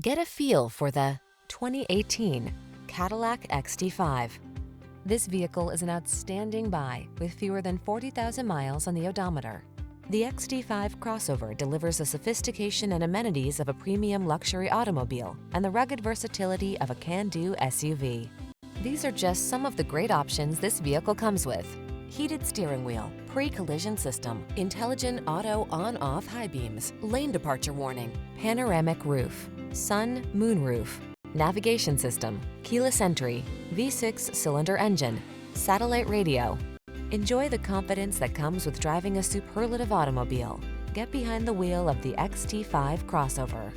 Get a feel for the 2018 Cadillac XT5. This vehicle is an outstanding buy with fewer than 40,000 miles on the odometer. The XT5 crossover delivers the sophistication and amenities of a premium luxury automobile and the rugged versatility of a can-do SUV. These are just some of the great options this vehicle comes with: heated steering wheel, pre-collision system, intelligent auto on-off high beams, lane departure warning, panoramic roof, sun moonroof, navigation system, keyless entry, V6 cylinder engine, satellite radio. Enjoy the confidence that comes with driving a superlative automobile. Get behind the wheel of the XT5 crossover.